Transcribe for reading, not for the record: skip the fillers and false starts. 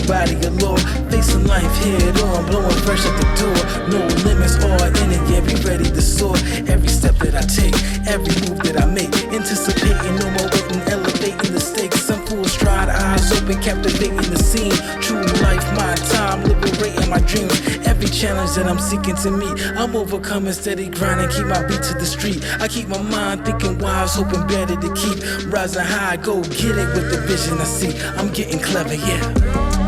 Body galore, facing life head on, blowing fresh at the door. No limits, all in it, yeah, be ready to soar. Every step that I take, every move that I make, anticipating, no more waiting, elevating the stakes. I'm full stride, eyes open, captivating the scene. True life, my time, liberating my dreams. Every challenge that I'm seeking to meet, I'm overcoming, steady grinding, keep my beat to the street. I keep my mind thinking wise, hoping better to keep. Rising high, go get it with the vision I see. I'm getting clever, yeah.